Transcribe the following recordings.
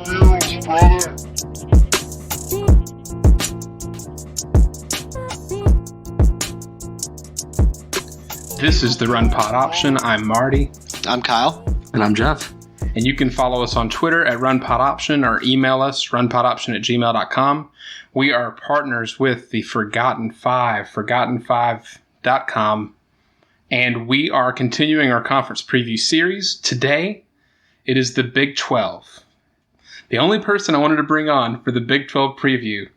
views, brother. This is the Run Pod Option. I'm Marty. I'm Kyle. And I'm Jeff. And you can follow us on Twitter at RunPodOption or email us, runpodoption@gmail.com. We are partners with the Forgotten Five, forgotten5.com. And we are continuing our conference preview series. Today, it is the Big 12. The only person I wanted to bring on for the Big 12 preview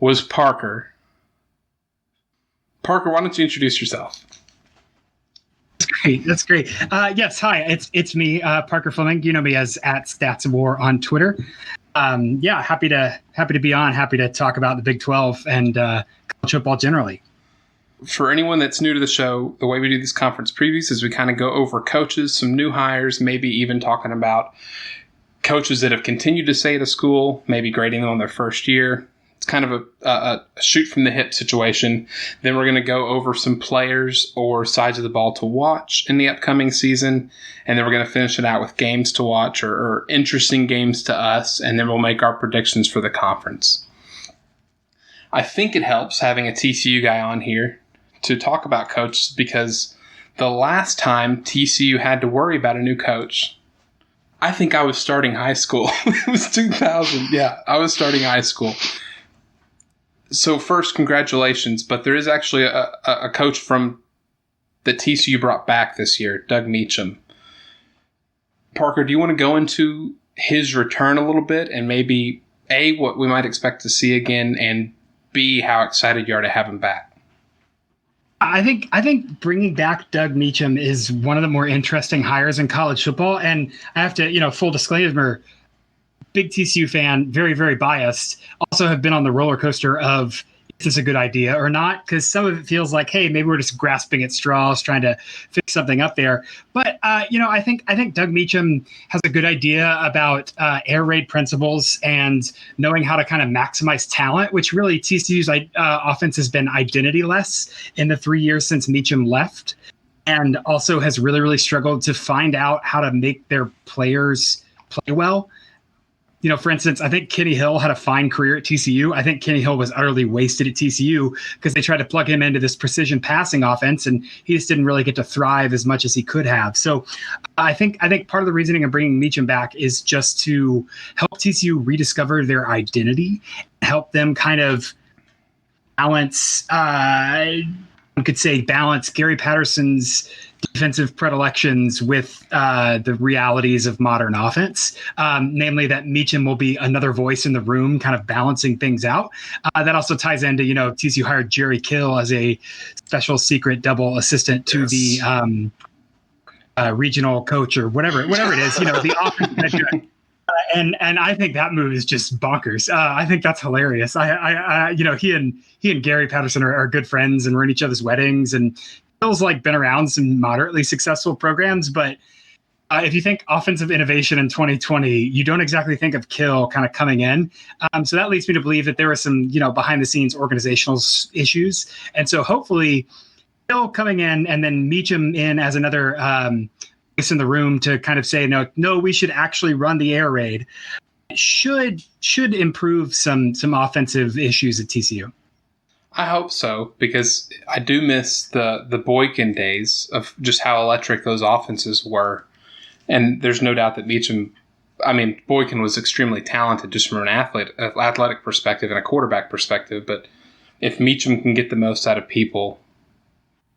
was Parker. Parker, why don't you introduce yourself? That's great. Yes, hi. It's me, Parker Flemming. You know me as @StatsWar on Twitter. Happy to be on. Happy to talk about the Big 12 and college football generally. For anyone that's new to the show, the way we do these conference previews is we kind of go over coaches, some new hires, maybe even talking about coaches that have continued to stay at a school, maybe grading them on their first year. It's kind of a shoot from the hip situation. Then we're going to go over some players or sides of the ball to watch in the upcoming season. And then we're going to finish it out with games to watch or interesting games to us. And then we'll make our predictions for the conference. I think it helps having a TCU guy on here to talk about coaches because the last time TCU had to worry about a new coach, I think I was starting high school. It was 2000. Yeah, I was starting high school. So first, congratulations, but there is actually a coach from the TCU brought back this year, Doug Meacham. Parker, do you want to go into his return a little bit and maybe A, what we might expect to see again, and B, how excited you are to have him back? I think bringing back Doug Meacham is one of the more interesting hires in college football. And I have to, full disclaimer, big TCU fan, very, very biased, also have been on the roller coaster of is this a good idea or not? Because some of it feels like, hey, maybe we're just grasping at straws, trying to fix something up there. But, I think Doug Meacham has a good idea about air raid principles and knowing how to kind of maximize talent, which really TCU's offense has been identity-less in the 3 years since Meacham left, and also has really, really struggled to find out how to make their players play well. For instance, I think Kenny Hill had a fine career at TCU. I think Kenny Hill was utterly wasted at TCU because they tried to plug him into this precision passing offense, and he just didn't really get to thrive as much as he could have. So I think part of the reasoning of bringing Meacham back is just to help TCU rediscover their identity, help them kind of balance, balance Gary Patterson's defensive predilections with the realities of modern offense, namely that Meacham will be another voice in the room, kind of balancing things out. That also ties into, TCU hired Jerry Kill as a special secret double assistant to the regional coach or whatever it is, the offense manager. And I think that move is just bonkers. I think that's hilarious. He and Gary Patterson are good friends and were in each other's weddings, and Hill's been around some moderately successful programs. But if you think offensive innovation in 2020, you don't exactly think of Kill kind of coming in. So that leads me to believe that there were some, behind the scenes organizational issues. And so hopefully Kill coming in and then Meacham in as another voice in the room to kind of say, no, we should actually run the air raid should improve some offensive issues at TCU. I hope so, because I do miss the Boykin days of just how electric those offenses were. And there's no doubt that Boykin was extremely talented just from an athletic perspective and a quarterback perspective. But if Meacham can get the most out of people.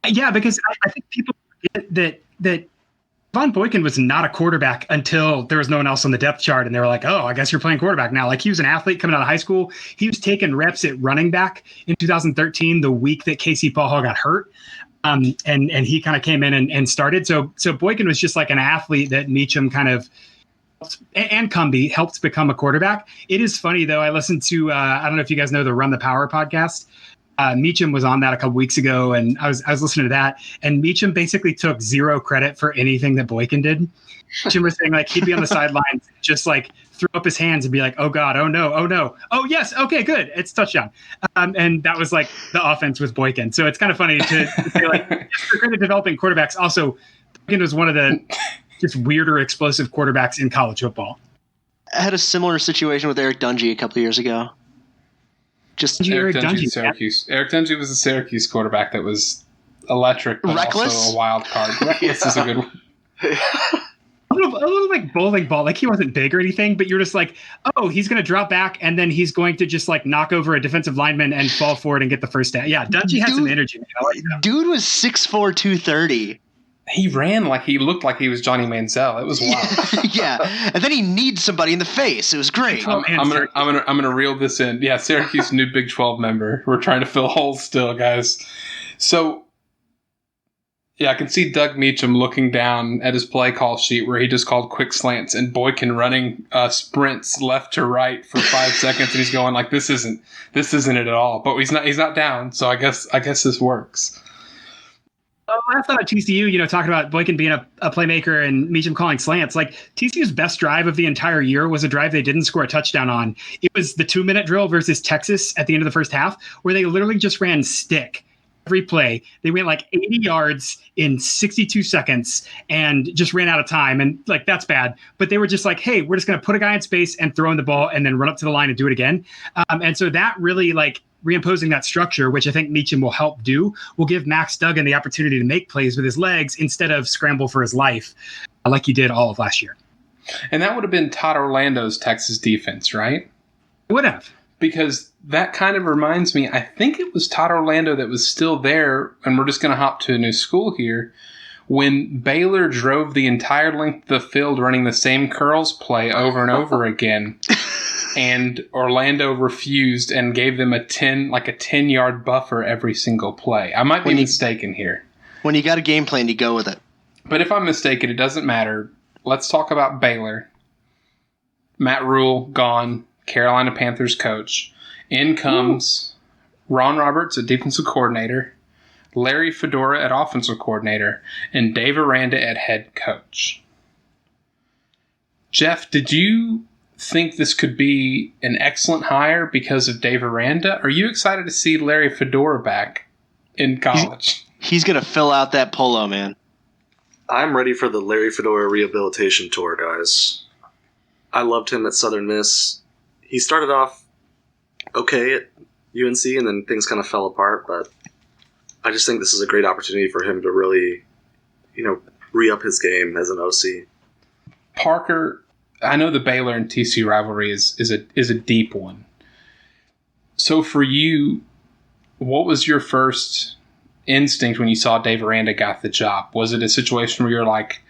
Yeah, because I think people forget that Von Boykin was not a quarterback until there was no one else on the depth chart. And they were like, oh, I guess you're playing quarterback now. He was an athlete coming out of high school. He was taking reps at running back in 2013, the week that Casey Paul got hurt. And he kind of came in and started. So Boykin was just like an athlete that Meacham kind of and Cumbie helped become a quarterback. It is funny, though. I listened to, I don't know if you guys know the Run the Power podcast. Meacham was on that a couple weeks ago, and I was listening to that, and Meacham basically took zero credit for anything that Boykin did. Meacham was saying he'd be on the sidelines, just throw up his hands and be like, "Oh God, oh no, oh yes, okay, good, it's touchdown," and that was the offense with Boykin. So it's kind of funny to say yes, they're good at developing quarterbacks. Also, Boykin was one of the just weirder explosive quarterbacks in college football. had a similar situation with Eric Dungey a couple of years ago. Just Eric Dungey, Syracuse. Eric Dungey was a Syracuse quarterback that was electric, but reckless? Also a wild card. Reckless is a good one. A little like bowling ball. Like he wasn't big or anything, but you're just like, oh, he's going to drop back and then he's going to just like knock over a defensive lineman and fall forward and get the first down. Yeah, Dungey had some energy. Dude was 6'4", 230. He ran like he looked like he was Johnny Manziel. It was wild. Yeah, and then he needs somebody in the face. It was great. I'm gonna reel this in. Yeah, Syracuse, new Big 12 member. We're trying to fill holes still, guys. So, yeah, I can see Doug Meacham looking down at his play call sheet where he just called quick slants and Boykin running sprints left to right for 5 seconds, and he's going like, "This isn't it at all." But he's not down, so I guess this works. I thought at TCU, talking about Boykin being a playmaker and Meacham calling slants, like TCU's best drive of the entire year was a drive they didn't score a touchdown on. It was the 2-minute drill versus Texas at the end of the first half, where they literally just ran stick every play. They went like 80 yards in 62 seconds and just ran out of time. And like, that's bad. But they were just like, hey, we're just going to put a guy in space and throw in the ball and then run up to the line and do it again. And so that really like reimposing that structure, which I think Meacham will help do, will give Max Duggan the opportunity to make plays with his legs instead of scramble for his life like he did all of last year. And that would have been Todd Orlando's Texas defense, right? It would have. Because that kind of reminds me, I think it was Todd Orlando that was still there, and we're just going to hop to a new school here, when Baylor drove the entire length of the field running the same curls play over and over again. And Orlando refused and gave them a 10-yard buffer every single play. I might be mistaken here. When you got a game plan, you go with it. But if I'm mistaken, it doesn't matter. Let's talk about Baylor. Matt Rule, gone. Carolina Panthers coach. In comes Ron Roberts, a defensive coordinator. Larry Fedora at offensive coordinator. And Dave Aranda at head coach. Jeff, did you think this could be an excellent hire because of Dave Aranda? Are you excited to see Larry Fedora back in college? He's going to fill out that polo, man. I'm ready for the Larry Fedora rehabilitation tour, guys. I loved him at Southern Miss. He started off okay at UNC, and then things kind of fell apart, but I just think this is a great opportunity for him to really, re-up his game as an OC. Parker, I know the Baylor and TCU rivalry is a deep one. So for you, what was your first instinct when you saw Dave Aranda got the job? Was it a situation where you're like,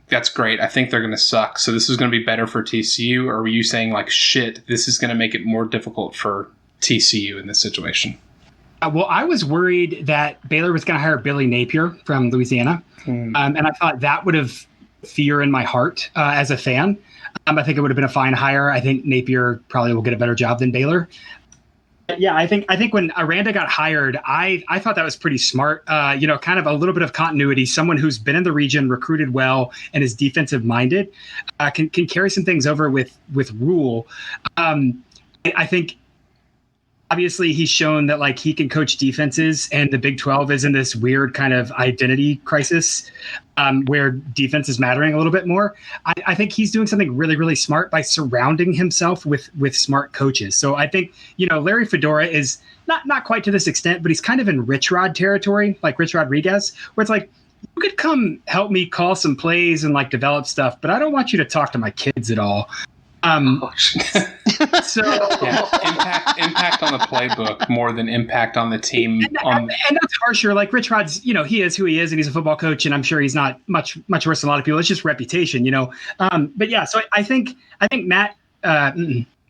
that's great, I think they're going to suck, so this is going to be better for TCU? Or were you saying like, shit, this is going to make it more difficult for TCU in this situation? Well, I was worried that Baylor was going to hire Billy Napier from Louisiana. And I thought that would have fear in my heart as a fan. I think it would have been a fine hire. I think Napier probably will get a better job than Baylor. Yeah, I think when Aranda got hired, I thought that was pretty smart. Kind of a little bit of continuity. Someone who's been in the region, recruited well, and is defensive minded, can carry some things over with Rule. I think. Obviously, he's shown that like he can coach defenses, and the Big 12 is in this weird kind of identity crisis where defense is mattering a little bit more. I think he's doing something really, really smart by surrounding himself with smart coaches. So I think, Larry Fedora is not quite to this extent, but he's kind of in Rich Rod territory, like Rich Rodriguez, where it's like, you could come help me call some plays and like develop stuff, but I don't want you to talk to my kids at all. So impact on the playbook more than impact on the team. And that's harsher. Like Rich Rod's, he is who he is, and he's a football coach, and I'm sure he's not much worse than a lot of people. It's just reputation, But yeah, so I think Matt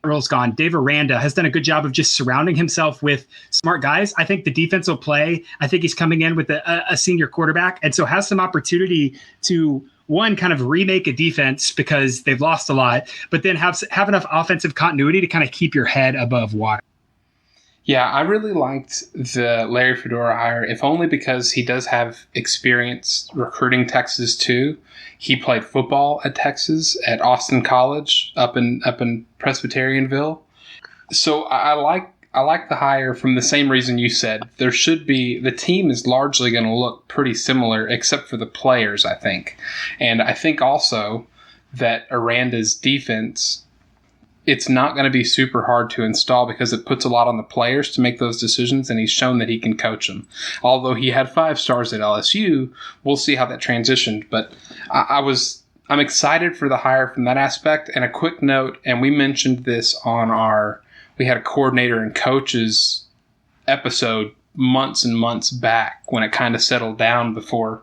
Earl's gone. Dave Aranda has done a good job of just surrounding himself with smart guys. I think the defense will play. I think he's coming in with a senior quarterback, and so has some opportunity to, one, kind of remake a defense because they've lost a lot, but then have enough offensive continuity to kind of keep your head above water. Yeah, I really liked the Larry Fedora hire, if only because he does have experience recruiting Texas too. He played football at Texas at Austin College up in Presbyterianville. So I like the hire from the same reason you said. The team is largely going to look pretty similar except for the players, I think. And I think also that Aranda's defense it's not going to be super hard to install because it puts a lot on the players to make those decisions, and he's shown that he can coach them. Although he had 5 stars at LSU, we'll see how that transitioned. But I'm excited for the hire from that aspect. And a quick note, and we mentioned this on we had a coordinator and coaches episode months and months back when it kind of settled down before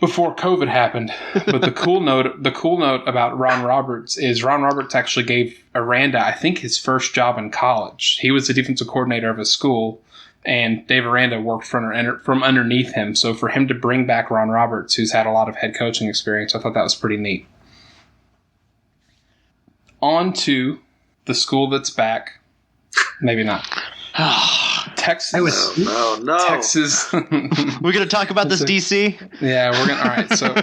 COVID happened. But the cool note about Ron Roberts is Ron Roberts actually gave Aranda, I think, his first job in college. He was the defensive coordinator of a school, and Dave Aranda worked from underneath him. So for him to bring back Ron Roberts, who's had a lot of head coaching experience, I thought that was pretty neat. On to the school that's back. Maybe not. Texas. No. Texas. We're going to talk about this, DC? Yeah, we're going to. All right, so.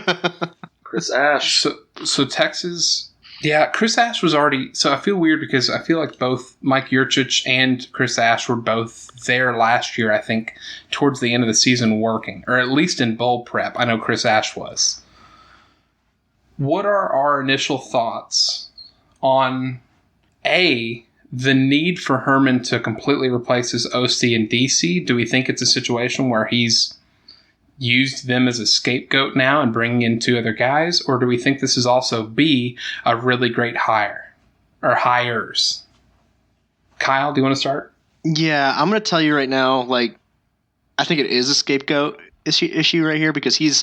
Chris Ash. So Texas. Yeah, Chris Ash was already. So I feel weird because I feel like both Mike Yurcich and Chris Ash were both there last year, I think, towards the end of the season working, or at least in bowl prep. I know Chris Ash was. What are our initial thoughts on the need for Herman to completely replace his OC and DC? Do we think it's a situation where he's used them as a scapegoat now and bringing in 2 other guys? Or do we think this is also B, a really great hire or hires? Kyle, do you want to start? Yeah, I'm going to tell you right now, like, I think it is a scapegoat issue right here because he's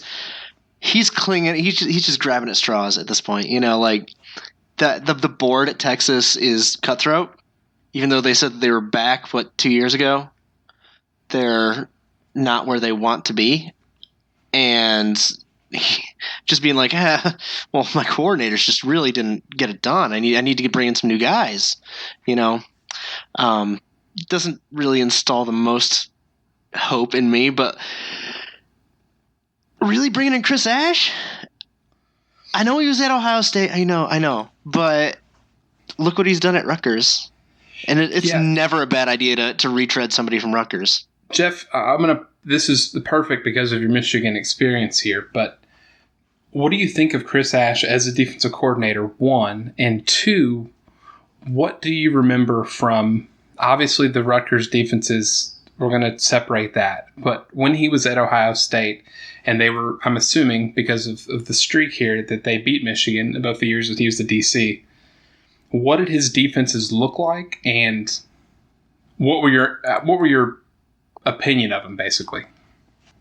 clinging, he's just grabbing at straws at this point. You know, like the board at Texas is cutthroat. Even though they said they were back, 2 years ago, they're not where they want to be. And just being like, well, my coordinators just really didn't get it done. I need to bring in some new guys, you know. Doesn't really install the most hope in me, but really bringing in Chris Ash? I know he was at Ohio State. I know. But look what he's done at Rutgers. And it's never a bad idea to retread somebody from Rutgers. Jeff, this is the perfect because of your Michigan experience here, but what do you think of Chris Ash as a defensive coordinator, 1? And 2, what do you remember from, obviously the Rutgers defenses, we're going to separate that, but when he was at Ohio State, and they were, I'm assuming, because of the streak here, that they beat Michigan both the years that he was the DC. What did his defenses look like, and what were your opinion of him, basically?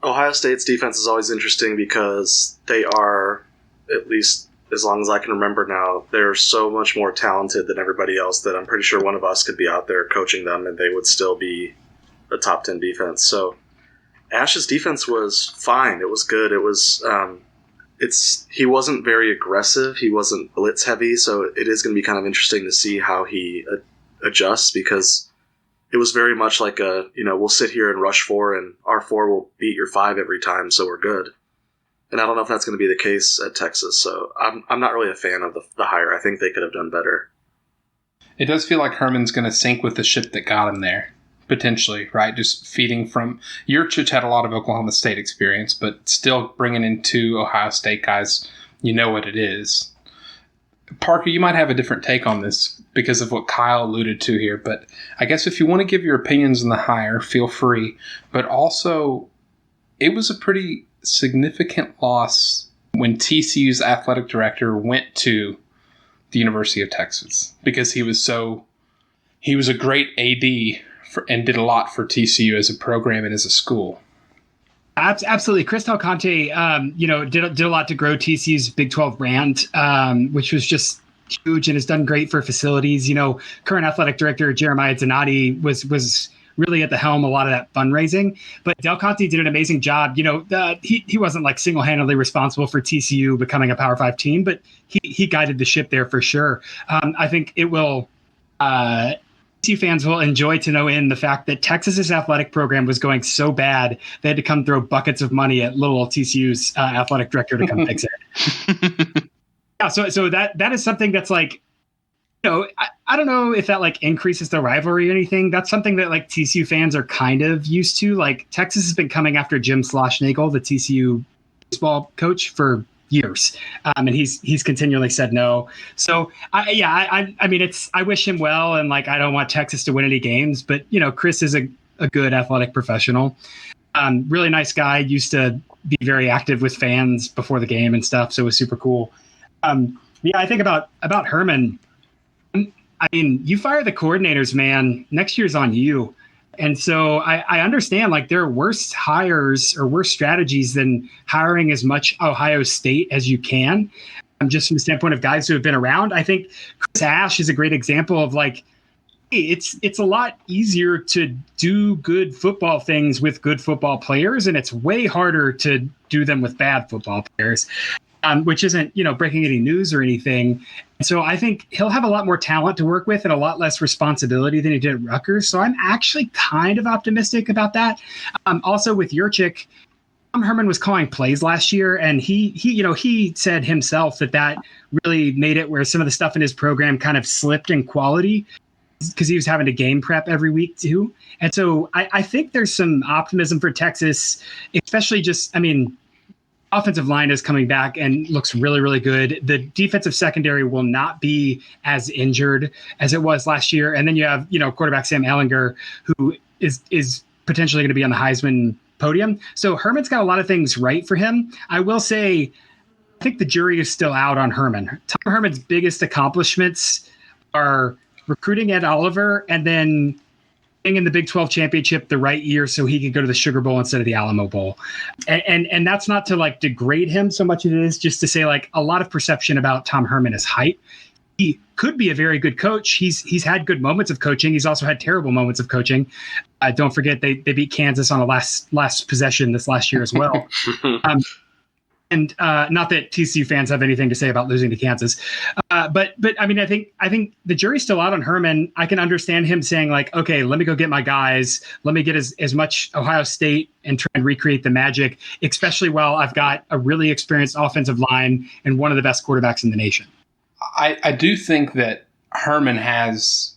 Ohio State's defense is always interesting because they are, at least as long as I can remember now, they're so much more talented than everybody else that I'm pretty sure one of us could be out there coaching them and they would still be a top 10 defense. So Ash's defense was fine. It was good. It was he wasn't very aggressive. He wasn't blitz heavy. So it is going to be kind of interesting to see how he adjusts because it was very much like we'll sit here and rush 4 and our 4 will beat your 5 every time. So we're good. And I don't know if that's going to be the case at Texas. So I'm not really a fan of the hire. I think they could have done better. It does feel like Herman's going to sink with the ship that got him there. Potentially, right? Just feeding from... Yurcich had a lot of Oklahoma State experience, but still bringing in 2 Ohio State guys, you know what it is. Parker, you might have a different take on this because of what Kyle alluded to here, but I guess if you want to give your opinions on the hire, feel free. But also, it was a pretty significant loss when TCU's athletic director went to the University of Texas because he was a great AD and did a lot for TCU as a program and as a school. Absolutely. Chris Del Conte, did a lot to grow TCU's Big 12 brand, which was just huge and has done great for facilities. You know, current athletic director Jeremiah Donati was really at the helm a lot of that fundraising. But Del Conte did an amazing job. You know, he wasn't like single-handedly responsible for TCU becoming a Power 5 team, but he guided the ship there for sure. I think it will TCU fans will enjoy to no end the fact that Texas's athletic program was going so bad they had to come throw buckets of money at little TCU's athletic director to come fix it. Yeah, so that is something that's like, you know, I don't know if that like increases the rivalry or anything. That's something that like TCU fans are kind of used to. Like Texas has been coming after Jim Schlossnagle, the TCU baseball coach, for years, and he's continually said no. So I mean, I wish him well, and like I don't want Texas to win any games, but Chris is a good athletic professional, really nice guy. Used to be very active with fans before the game and stuff, so it was super cool. I think about Herman. I mean, you fire the coordinators, man. Next year's on you. And so I understand like there are worse hires or worse strategies than hiring as much Ohio State as you can. Just from the standpoint of guys who have been around. I think Chris Ash is a great example of like, hey, it's a lot easier to do good football things with good football players, and it's way harder to do them with bad football players. Which isn't, breaking any news or anything. So I think he'll have a lot more talent to work with and a lot less responsibility than he did at Rutgers. So I'm actually kind of optimistic about that. Also with Yurchik, Tom Herman was calling plays last year, and he said himself that really made it where some of the stuff in his program kind of slipped in quality because he was having to game prep every week too. And so I think there's some optimism for Texas, especially offensive line is coming back and looks really, really good. The defensive secondary will not be as injured as it was last year. And then you have, quarterback Sam Ehlinger, who is potentially going to be on the Heisman podium. So Herman's got a lot of things right for him. I will say, I think the jury is still out on Herman. Tom Herman's biggest accomplishments are recruiting Ed Oliver and then being in the Big 12 championship the right year so he could go to the Sugar Bowl instead of the Alamo Bowl. And that's not to like degrade him so much as it is just to say like a lot of perception about Tom Herman is height. He could be a very good coach. He's had good moments of coaching. He's also had terrible moments of coaching. Don't forget they beat Kansas on a last possession this last year as well. And not that TCU fans have anything to say about losing to Kansas, but I mean, I think the jury's still out on Herman. I can understand him saying like, okay, let me go get my guys. Let me get as much Ohio State and try and recreate the magic, especially while I've got a really experienced offensive line and one of the best quarterbacks in the nation. I do think that Herman has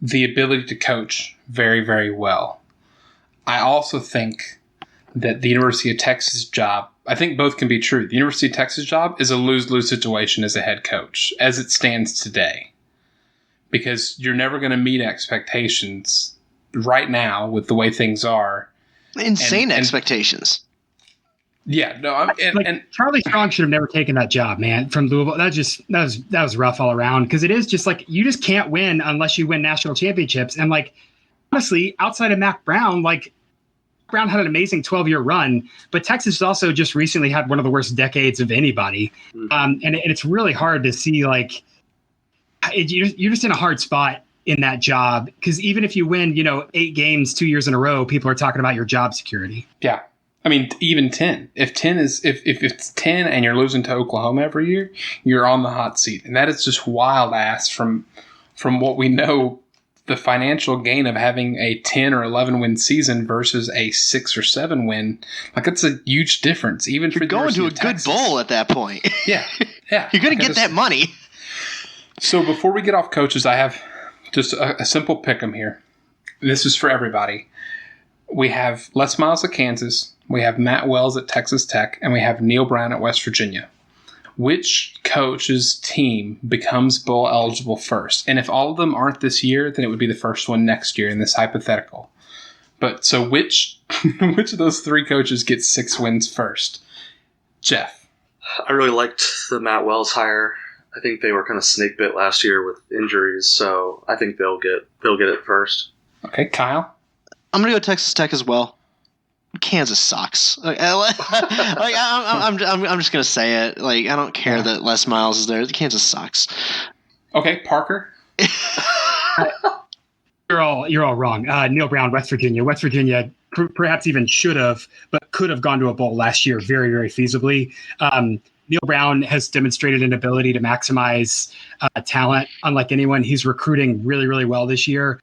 the ability to coach very, very well. I also think that the University of Texas job, I think both can be true. The University of Texas job is a lose-lose situation as a head coach, as it stands today. Because you're never going to meet expectations right now with the way things are. Insane expectations. Yeah, no, and Charlie Strong should have never taken that job, man, from Louisville. That was rough all around because it is just like you just can't win unless you win national championships. And like honestly, outside of Mac Brown, like Brown had an amazing 12-year run, but Texas also just recently had one of the worst decades of anybody. And it's really hard to see like you're just in a hard spot in that job because even if you win, 8 games 2 years in a row, people are talking about your job security. Yeah. I mean, even 10. If it's 10 and you're losing to Oklahoma every year, you're on the hot seat. And that is just wild ass from what we know the financial gain of having a 10 or 11 win season versus a 6 or 7 win. Like it's a huge difference. Even you're for going to a Texas. Good bowl at that point. Yeah. You're going to get that money. So before we get off coaches, I have just a simple pick 'em here. This is for everybody. We have Les Miles at Kansas. We have Matt Wells at Texas Tech. And we have Neil Brown at West Virginia. Which coach's team becomes bowl eligible first? And if all of them aren't this year, then it would be the first one next year in this hypothetical. But so which of those 3 coaches gets 6 wins first? Jeff. I really liked the Matt Wells hire. I think they were kind of snake bit last year with injuries, so I think they'll get it first. Okay, Kyle. I'm gonna go Texas Tech as well. Kansas sucks. I'm just gonna say it. Like I don't care that Les Miles is there. Kansas sucks. Okay, Parker. You're all wrong. Neil Brown, West Virginia. West Virginia perhaps even should have, but could have gone to a bowl last year very, very feasibly. Neil Brown has demonstrated an ability to maximize talent unlike anyone. He's recruiting really, really well this year.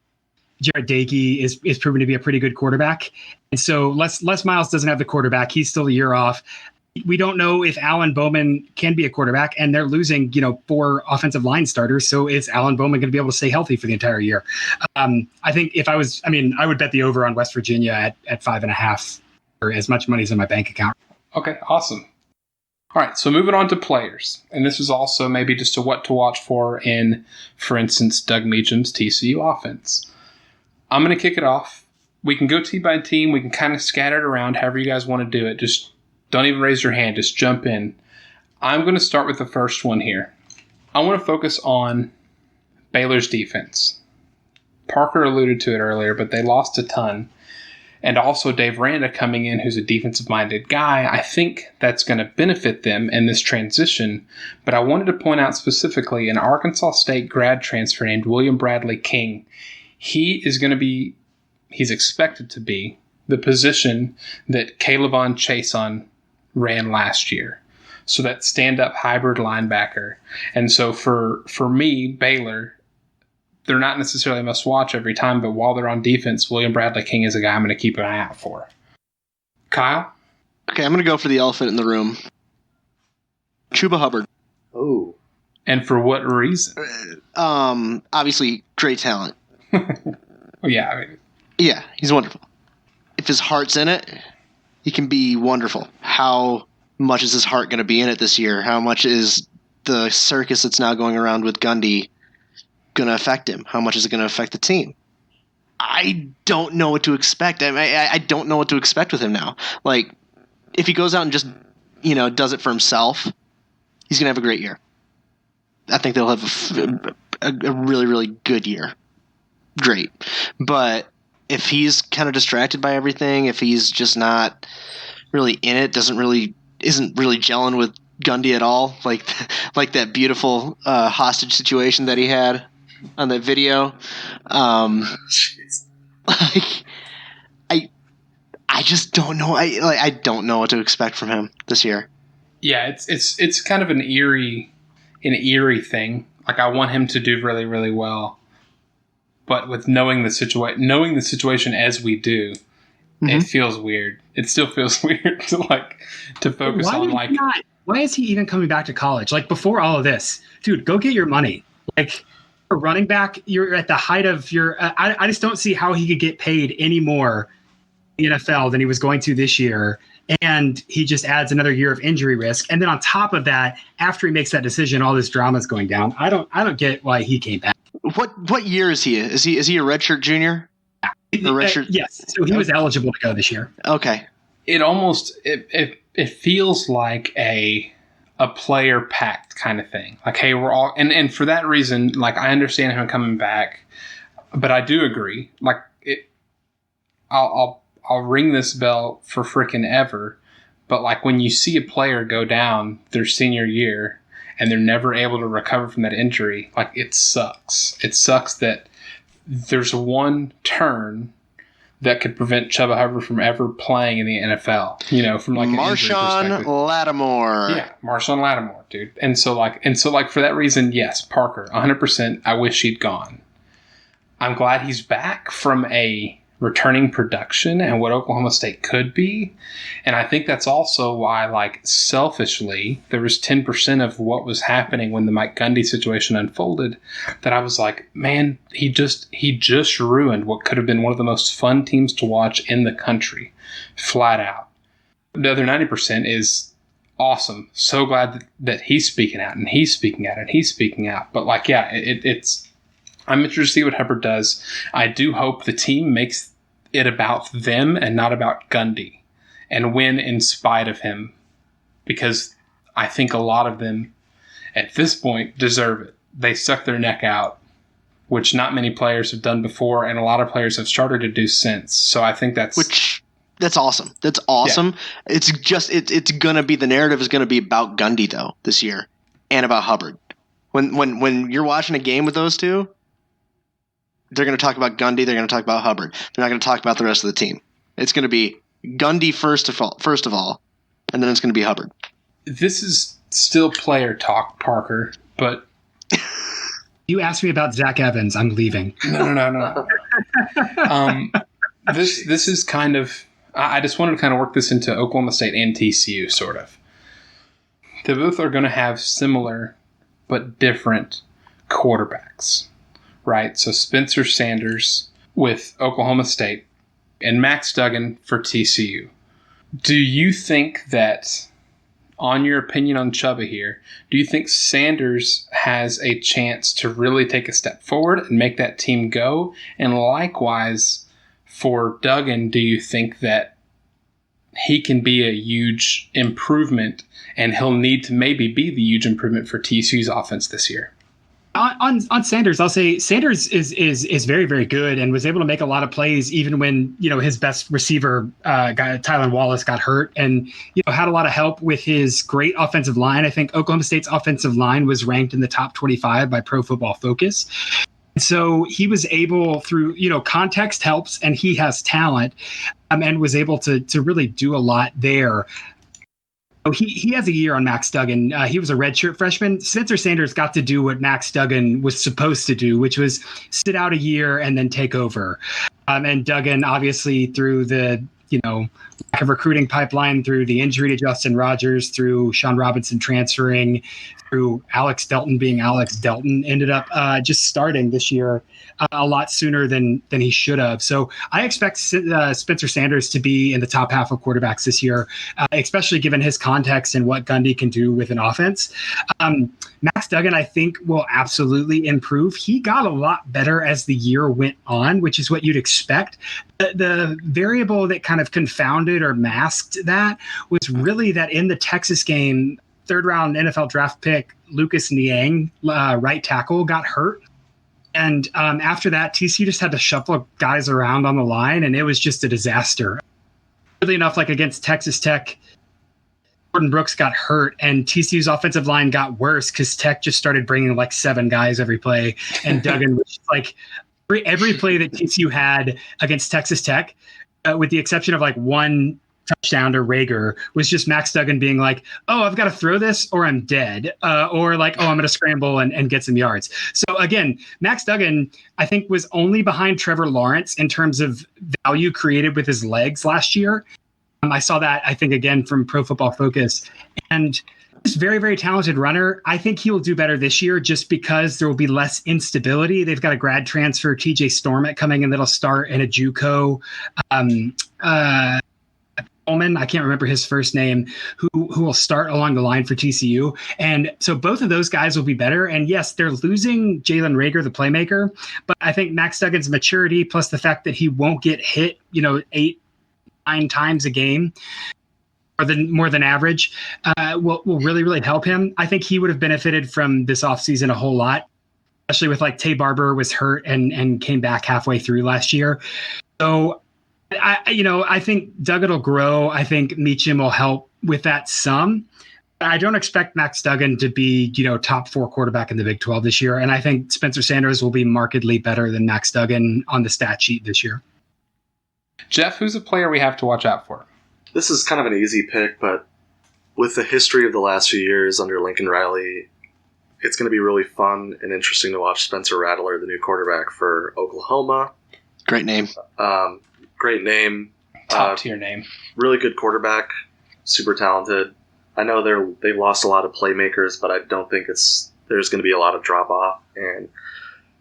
Jared Dakey is proven to be a pretty good quarterback. And so Les Miles doesn't have the quarterback. He's still a year off. We don't know if Alan Bowman can be a quarterback, and they're losing, 4 offensive line starters. So is Alan Bowman going to be able to stay healthy for the entire year? I think I would bet the over on West Virginia at 5.5 or as much money as in my bank account. Okay, awesome. All right, so moving on to players. And this is also maybe just a what to watch for in, for instance, Doug Meacham's TCU offense. I'm going to kick it off. We can go team by team. We can kind of scatter it around however you guys want to do it. Just don't even raise your hand. Just jump in. I'm going to start with the first one here. I want to focus on Baylor's defense. Parker alluded to it earlier, but they lost a ton. And also Dave Randa coming in, who's a defensive-minded guy. I think that's going to benefit them in this transition. But I wanted to point out specifically an Arkansas State grad transfer named William Bradley King. He is going to be, he's expected to be, the position that Calebon Chason ran last year. So that stand-up hybrid linebacker. And so for me, Baylor, they're not necessarily a must-watch every time, but while they're on defense, William Bradley King is a guy I'm going to keep an eye out for. Kyle? Okay, I'm going to go for the elephant in the room. Chuba Hubbard. Oh. And for what reason? Obviously, great talent. Well, yeah, I mean, Yeah, he's wonderful. If his heart's in it, he can be wonderful. How much is his heart going to be in it this year? How much is the circus that's now going around with Gundy going to affect him? How much is it going to affect the team? I don't know what to expect. I don't know what to expect with him now. Like, if he goes out and just, does it for himself, he's going to have a great year. I think they'll have a really, really good year. Great. But if he's kind of distracted by everything, if he's just not really in it, isn't really gelling with Gundy at all, like that beautiful hostage situation that he had on that video. I just don't know. I don't know what to expect from him this year. Yeah, it's kind of an eerie thing. Like, I want him to do really, really well, but with knowing the situation as we do, it feels weird. It still feels weird to focus on Why is he even coming back to college? Like, before all of this, dude, go get your money. Like, a running back, you're at the height of your. I just don't see how he could get paid any more in the NFL than he was going to this year. And he just adds another year of injury risk. And then on top of that, after he makes that decision, all this drama is going down. I don't get why he came back. What year is he? Is he a redshirt junior? Yes. So he was eligible to go this year. Okay. It almost it feels like a player pact kind of thing. Like, hey, we're all and for that reason, like, I understand him coming back, but I do agree. Like, I'll ring this bell for frickin' ever, but like, when you see a player go down their senior year and they're never able to recover from that injury, like, it sucks. It sucks that there's one turn that could prevent Chuba Hubbard from ever playing in the NFL, from like an injury Marshawn Lattimore. Yeah, Marshawn Lattimore, dude. And so for that reason, yes, Parker, 100%, I wish he'd gone. I'm glad he's back from a returning production and what Oklahoma State could be. And I think that's also why, like, selfishly, there was 10% of what was happening when the Mike Gundy situation unfolded that I was like, man, he just ruined what could have been one of the most fun teams to watch in the country, flat out. The other 90% is awesome. So glad that he's speaking out and he's speaking out and he's speaking out. But like, yeah, it's I'm interested to see what Hubbard does. I do hope the team makes it about them and not about Gundy and win in spite of him, because I think a lot of them at this point deserve it. They suck their neck out, which not many players have done before, and a lot of players have started to do since. So I think that's awesome. That's awesome. Yeah. It's going to be, the narrative is going to be about Gundy though this year and about Hubbard. When you're watching a game with those two, they're going to talk about Gundy. They're going to talk about Hubbard. They're not going to talk about the rest of the team. It's going to be Gundy first of all, and then it's going to be Hubbard. This is still player talk, Parker, but you asked me about Zach Evans. I'm leaving. No. This is kind of. I just wanted to kind of work this into Oklahoma State and TCU, sort of. They both are going to have similar but different quarterbacks. Right, so Spencer Sanders with Oklahoma State and Max Duggan for TCU. Do you think that on your opinion on Chuba here, do you think Sanders has a chance to really take a step forward and make that team go? And likewise, for Duggan, do you think that he can be a huge improvement and he'll need to maybe be the huge improvement for TCU's offense this year? On Sanders, I'll say Sanders is very, very good and was able to make a lot of plays even when, his best receiver, Tylan Wallace, got hurt and, had a lot of help with his great offensive line. I think Oklahoma State's offensive line was ranked in the top 25 by Pro Football Focus. So he was able through, context helps and he has talent and was able to really do a lot there. He has a year on Max Duggan. He was a redshirt freshman. Spencer Sanders got to do what Max Duggan was supposed to do, which was sit out a year and then take over. And Duggan, obviously, through the lack of recruiting pipeline, through the injury to Justin Rogers, through Sean Robinson transferring, through Alex Delton being Alex Delton, ended up just starting this year a lot sooner than he should have. So I expect Spencer Sanders to be in the top half of quarterbacks this year, especially given his context and what Gundy can do with an offense. Max Duggan, I think, will absolutely improve. He got a lot better as the year went on, which is what you'd expect. The variable that kind of confounded or masked that was really that in the Texas game, third-round NFL draft pick Lucas Niang, right tackle, got hurt. And after that, TCU just had to shuffle guys around on the line, and it was just a disaster. Really enough, like against Texas Tech, Jordan Brooks got hurt, and TCU's offensive line got worse because Tech just started bringing like 7 guys every play. And Duggan was just like every play that TCU had against Texas Tech, with the exception of like one touchdown to Rager, was just Max Duggan being like, oh, I've got to throw this or I'm dead. Or like, oh, I'm going to scramble and get some yards. So again, Max Duggan, I think, was only behind Trevor Lawrence in terms of value created with his legs last year. I saw that, I think, again, from Pro Football Focus. And he's a very, very talented runner. I think he will do better this year just because there will be less instability. They've got a grad transfer, TJ Stormont, coming in that'll start in a JUCO. Coleman, I can't remember his first name, who will start along the line for TCU. And so both of those guys will be better. And yes, they're losing Jalen Rager, the playmaker, but I think Max Duggan's maturity plus the fact that he won't get hit, 8-9 times a game, or more than average, will really, really help him. I think he would have benefited from this offseason a whole lot, especially with like Tay Barber was hurt and came back halfway through last year. So I think Duggan will grow. I think Meacham will help with that some. I don't expect Max Duggan to be, top 4 quarterback in the Big 12 this year. And I think Spencer Sanders will be markedly better than Max Duggan on the stat sheet this year. Jeff, who's a player we have to watch out for? This is kind of an easy pick, but with the history of the last few years under Lincoln Riley, it's going to be really fun and interesting to watch Spencer Rattler, the new quarterback for Oklahoma. Great name. Great name. Top tier name. Really good quarterback. Super talented. I know they've lost a lot of playmakers, but I don't think there's going to be a lot of drop off. And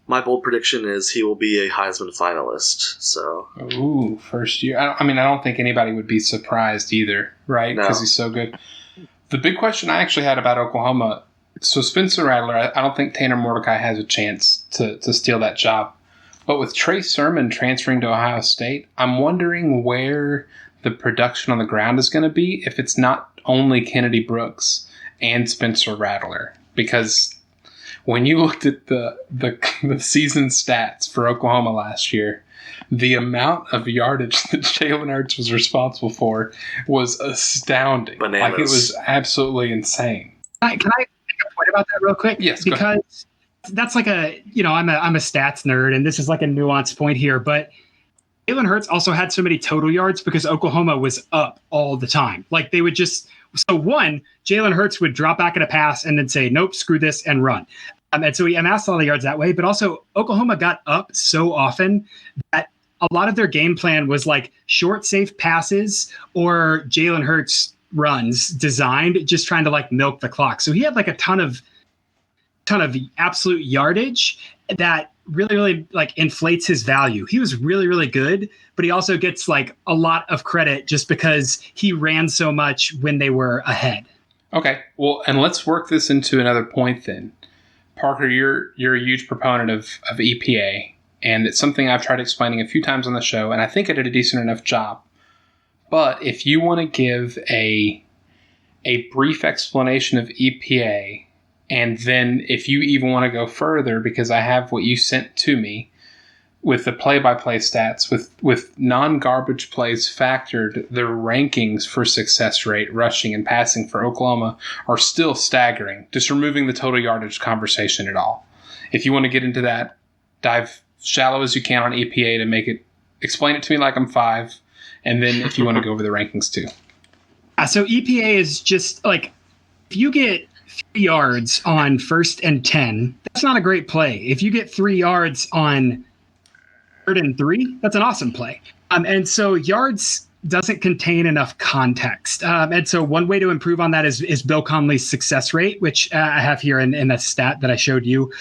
my bold prediction is he will be a Heisman finalist. So, ooh, first year. I don't think anybody would be surprised either, right? Because he's so good. The big question I actually had about Oklahoma. So Spencer Rattler, I don't think Tanner Mordecai has a chance to steal that job. But with Trey Sermon transferring to Ohio State, I'm wondering where the production on the ground is going to be if it's not only Kennedy Brooks and Spencer Rattler. Because when you looked at the season stats for Oklahoma last year, the amount of yardage that Jalen Hurts was responsible for was astounding. Bananas. Like, it was absolutely insane. Can I make a point about that real quick? Yes, because that's like I'm a stats nerd, and this is like a nuanced point here, but Jalen Hurts also had so many total yards because Oklahoma was up all the time. Like they would just, Jalen Hurts would drop back at a pass and then say, nope, screw this, and run. And so he amassed all the yards that way, but also Oklahoma got up so often that a lot of their game plan was like short, safe passes or Jalen Hurts runs designed, just trying to like milk the clock. So he had like a ton of absolute yardage that really, really like inflates his value. He was really, really good, but he also gets like a lot of credit just because he ran so much when they were ahead. Okay, well, and let's work this into another point then. Parker, you're a huge proponent of EPA, and it's something I've tried explaining a few times on the show, and I think I did a decent enough job. But if you want to give a brief explanation of EPA, and then if you even want to go further, because I have what you sent to me with the play-by-play stats, with non-garbage plays factored, the rankings for success rate, rushing and passing for Oklahoma are still staggering, just removing the total yardage conversation at all. If you want to get into that, dive shallow as you can on EPA to explain it to me like I'm 5, and then if you want to go over the rankings too. So EPA is just like, if you get 3 yards on 1st and 10, that's not a great play. If you get 3 yards on 3rd and 3, that's an awesome play. And so yards doesn't contain enough context. And so one way to improve on that is Bill Conley's success rate, which I have here in that stat that I showed you.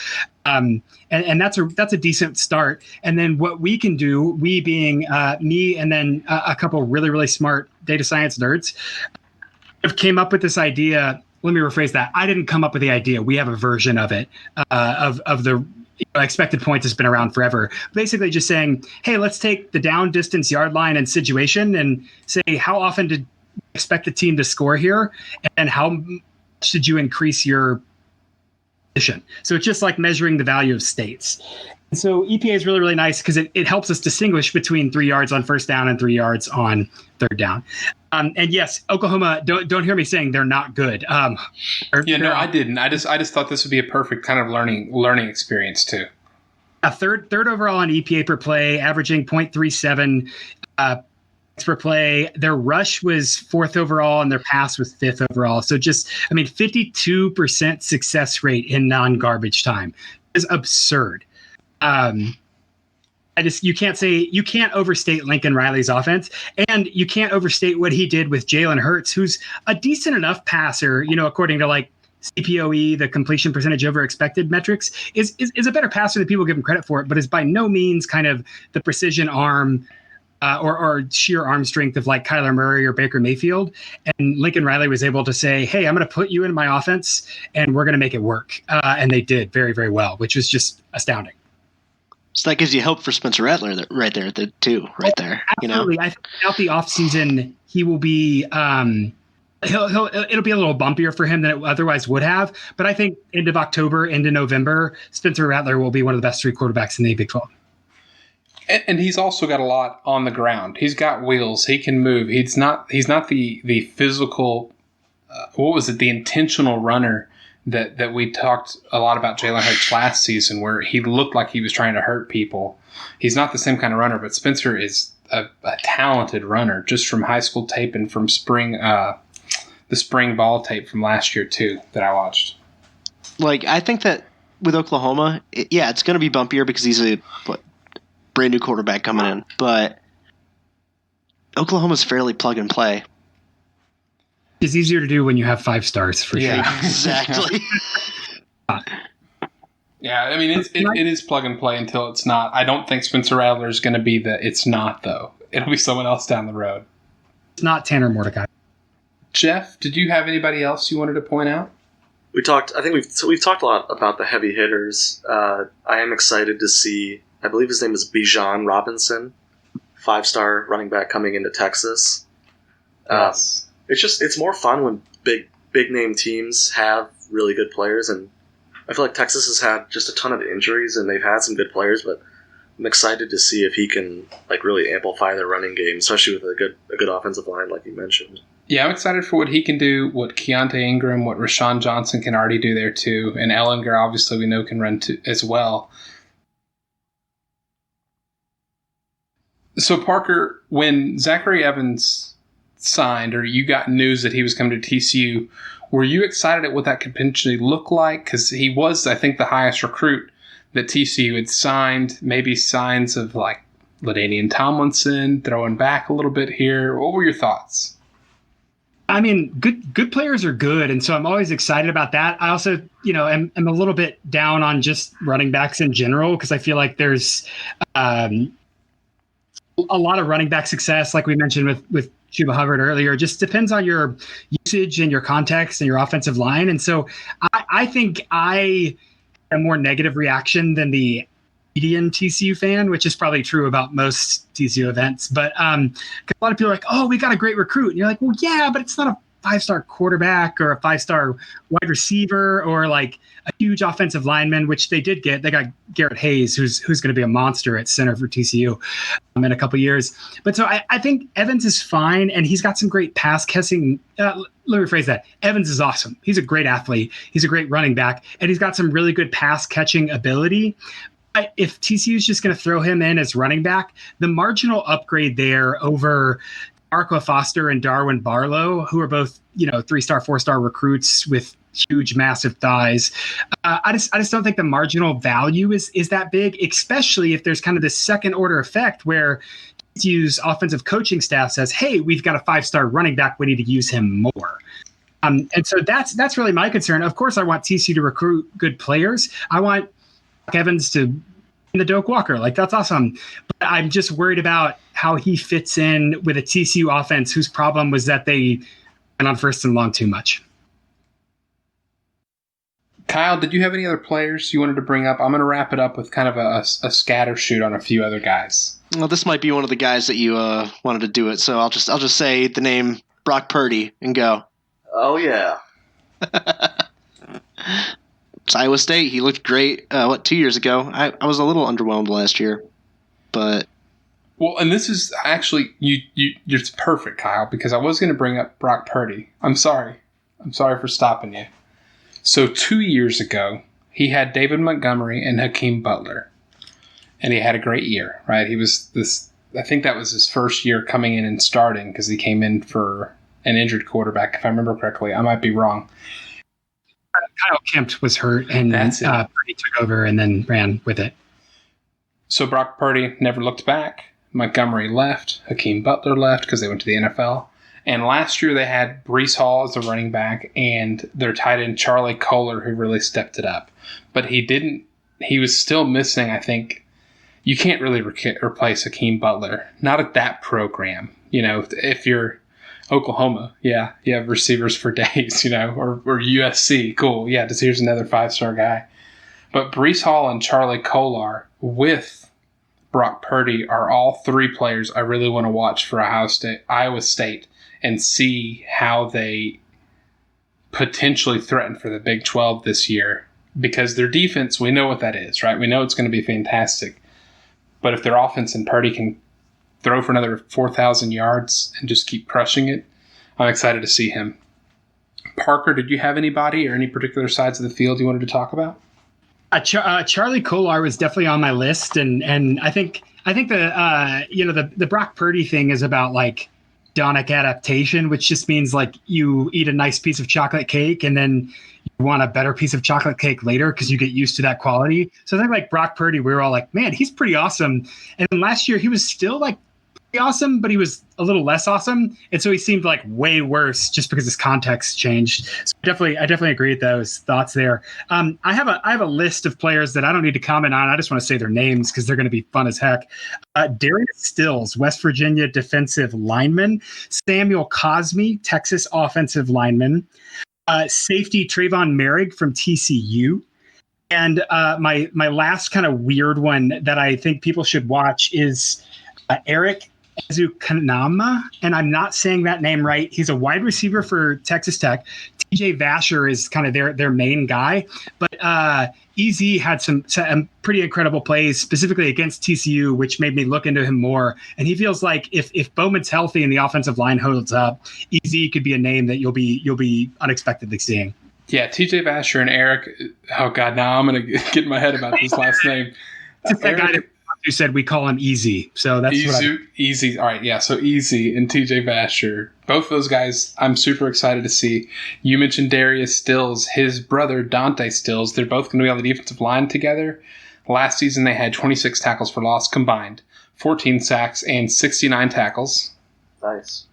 And that's a decent start. And then what we can do, we being me and then a couple really, really smart data science nerds, came up with this idea. Let me rephrase that. I didn't come up with the idea. We have a version of it, of the expected points has been around forever. Basically just saying, hey, let's take the down distance, yard line, and situation and say, how often did you expect the team to score here? And how much did you increase your position? So it's just like measuring the value of states. And so EPA is really, really nice because it helps us distinguish between 3 yards on 1st down and 3 yards on 3rd down. And yes, Oklahoma, don't hear me saying they're not good. I didn't. I just thought this would be a perfect kind of learning experience too. A third overall on EPA per play, averaging 0.37 per play. Their rush was 4th overall and their pass was 5th overall. So 52% success rate in non-garbage time is absurd. You can't overstate Lincoln Riley's offense, and you can't overstate what he did with Jalen Hurts, who's a decent enough passer, according to like CPOE, the completion percentage over expected metrics, is a better passer than people give him credit for it, but is by no means kind of the precision arm or sheer arm strength of like Kyler Murray or Baker Mayfield. And Lincoln Riley was able to say, hey, I'm going to put you in my offense and we're going to make it work. And they did very, very well, which was just astounding. So that gives you hope for Spencer Rattler right there, too, right there. Absolutely. I think out the offseason, he will be it'll be a little bumpier for him than it otherwise would have. But I think end of October, into November, Spencer Rattler will be one of the best 3 quarterbacks in the Big 12. And he's also got a lot on the ground. He's got wheels. He can move. He's not the physical, the intentional runner that we talked a lot about Jalen Hurts last season, where he looked like he was trying to hurt people. He's not the same kind of runner, but Spencer is a talented runner just from high school tape and from the spring ball tape from last year too that I watched. Like, I think that with Oklahoma, it's going to be bumpier because he's a brand new quarterback coming in, but Oklahoma's fairly plug and play. It's easier to do when you have 5 stars for sure. Exactly. Yeah, I mean, it is plug and play until it's not. I don't think Spencer Rattler is going to be it's not, though. It'll be someone else down the road. It's not Tanner Mordecai. Jeff, did you have anybody else you wanted to point out? We've talked a lot about the heavy hitters. I am excited to see, I believe his name is Bijan Robinson, 5-star running back coming into Texas. Yes. It's more fun when big name teams have really good players, and I feel like Texas has had just a ton of injuries and they've had some good players, but I'm excited to see if he can like really amplify their running game, especially with a good offensive line like you mentioned. Yeah, I'm excited for what he can do, what Keontae Ingram, what Rashawn Johnson can already do there too, and Ellinger obviously we know can run too, as well. So Parker, when Zachary Evans signed, or you got news that he was coming to TCU, were you excited at what that could potentially look like? Because he was, I think, the highest recruit that TCU had signed. Maybe signs of like LaDainian Tomlinson throwing back a little bit here. What were your thoughts? I mean, good players are good, and so I'm always excited about that. I also, am a little bit down on just running backs in general because I feel like there's a lot of running back success, like we mentioned with Chuba Hubbard earlier. Just depends on your usage and your context and your offensive line. And so I think I have a more negative reaction than the median TCU fan, which is probably true about most TCU events. But a lot of people are like, oh, we got a great recruit. And you're like, well, yeah, but it's not a 5-star quarterback or a 5-star wide receiver or like a huge offensive lineman, which they did get. They got Garrett Hayes, who's going to be a monster at center for TCU in a couple years. But so I think Evans is fine, and he's got some great pass catching. Let me rephrase that. Evans is awesome. He's a great athlete. He's a great running back, and he's got some really good pass catching ability. If TCU is just going to throw him in as running back, the marginal upgrade there over Arqua Foster and Darwin Barlow, who are both, 3-star, 4-star recruits with huge, massive thighs. I just don't think the marginal value is that big, especially if there's kind of this second order effect where TCU's offensive coaching staff says, hey, we've got a 5-star running back. We need to use him more. And so that's really my concern. Of course, I want TCU to recruit good players. I want Evans to the Doak Walker. Like, that's awesome. But I'm just worried about how he fits in with a TCU offense whose problem was that they went on first and long too much. Kyle, did you have any other players you wanted to bring up? I'm going to wrap it up with kind of a scatter shoot on a few other guys. Well, this might be one of the guys that you wanted to do it, so I'll just say the name Brock Purdy and go. Oh yeah. It's Iowa State. He looked great. 2 years ago? I was a little underwhelmed last year, but well, and this is actually you're perfect, Kyle, because I was going to bring up Brock Purdy. I'm sorry for stopping you. So 2 years ago, he had David Montgomery and Hakeem Butler, and he had a great year, right? He was this. I think that was his first year coming in and starting because he came in for an injured quarterback, if I remember correctly. I might be wrong. Kyle Kempt was hurt, and Purdy took over and then ran with it. So Brock Purdy never looked back. Montgomery left. Hakeem Butler left because they went to the NFL. And last year they had Breece Hall as the running back and their tight end Charlie Kolar, who really stepped it up. But he was still missing, I think. You can't really replace Hakeem Butler. Not at that program. If you're Oklahoma, yeah, you have receivers for days, or USC, cool. Yeah, just here's another 5-star guy. But Breece Hall and Charlie Kolar with Brock Purdy are all three players I really want to watch for Iowa State and see how they potentially threaten for the Big 12 this year. Because their defense, we know what that is, right? We know it's going to be fantastic. But if their offense and Purdy can throw for another 4,000 yards and just keep crushing it, I'm excited to see him. Parker, did you have anybody or any particular sides of the field you wanted to talk about? Charlie Kolar was definitely on my list, and I think the Brock Purdy thing is about like hedonic adaptation, which just means like you eat a nice piece of chocolate cake and then you want a better piece of chocolate cake later because you get used to that quality. So I think like Brock Purdy, we were all like, man, he's pretty awesome. And then last year he was still like pretty awesome, but he was a little less awesome. And so he seemed like way worse just because his context changed. So I definitely agree with those thoughts there. I have a list of players that I don't need to comment on. I just want to say their names because they're going to be fun as heck. Darius Stills, West Virginia defensive lineman. Samuel Cosme, Texas offensive lineman. Safety Trayvon Merrick from TCU. And my last kind of weird one that I think people should watch is Eric Ezukanama, and I'm not saying that name right. He's a wide receiver for Texas Tech. TJ Vasher is kind of their main guy, but EZ had some pretty incredible plays, specifically against TCU, which made me look into him more. And he feels like if Bowman's healthy and the offensive line holds up, EZ could be a name that you'll be unexpectedly seeing. Yeah, TJ Vasher and Eric. Oh God, now I'm gonna get in my head about this last name. It's that guy who said we call him Easy. So that's Easy. All right, yeah. So Easy and TJ Vasher, both those guys, I'm super excited to see. You mentioned Darius Stills, his brother Dante Stills. They're both going to be on the defensive line together. Last season, they had 26 tackles for loss combined, 14 sacks, and 69 tackles. Nice.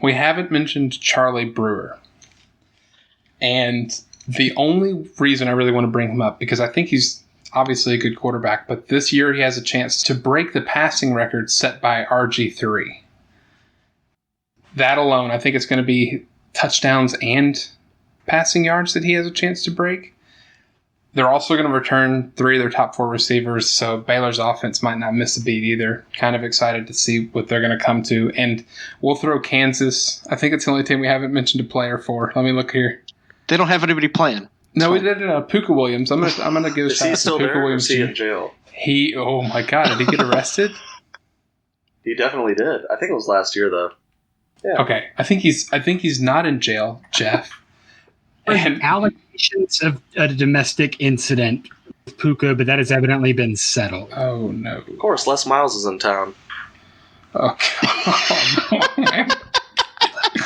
We haven't mentioned Charlie Brewer. And the only reason I really want to bring him up, because I think he's obviously a good quarterback, but this year he has a chance to break the passing record set by RG3. that alone, I think it's going to be touchdowns and passing yards that he has a chance to break. They're also going to return 3 of their top 4 receivers, so Baylor's offense might not miss a beat either. Kind of excited to see what they're going to come to. And we'll throw Kansas. I think it's the only team we haven't mentioned a player for. Let me look here. They don't have anybody playing. No, we did Puka Williams. I'm gonna give a shout out to Puka Williams. Is he in jail? Oh my God, did he get arrested? He definitely did. I think it was last year though. Yeah. Okay, I think he's not in jail, Jeff. And allegations of a domestic incident with Puka, but that has evidently been settled. Oh no! Of course, Les Miles is in town. Okay.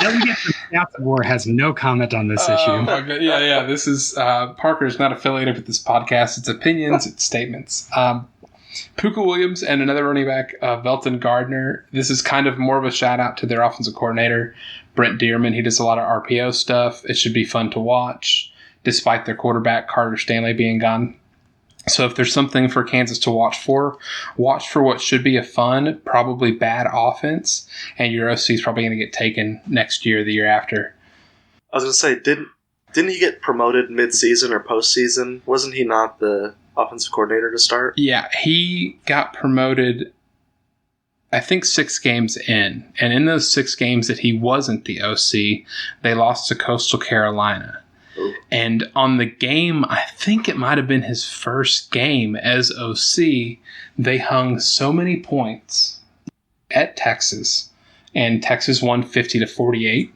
Delegate from Stats War has no comment on this issue. My God. Yeah. This is Parker is not affiliated with this podcast. It's opinions, it's statements. Puka Williams and another running back, Velton Gardner. This is kind of more of a shout out to their offensive coordinator, Brent Dearman. He does a lot of RPO stuff. It should be fun to watch, despite their quarterback, Carter Stanley, being gone. So if there's something for Kansas to watch for what should be a fun, probably bad offense, and your OC is probably going to get taken next year or the year after. I was going to say, didn't he get promoted mid-season or postseason? Wasn't he not the offensive coordinator to start? Yeah, he got promoted, I think, 6 games in. And in those 6 games that he wasn't the OC, they lost to Coastal Carolina. Ooh. And on the game, I think it might have been his first game as OC, they hung so many points at Texas, and Texas won 50-48.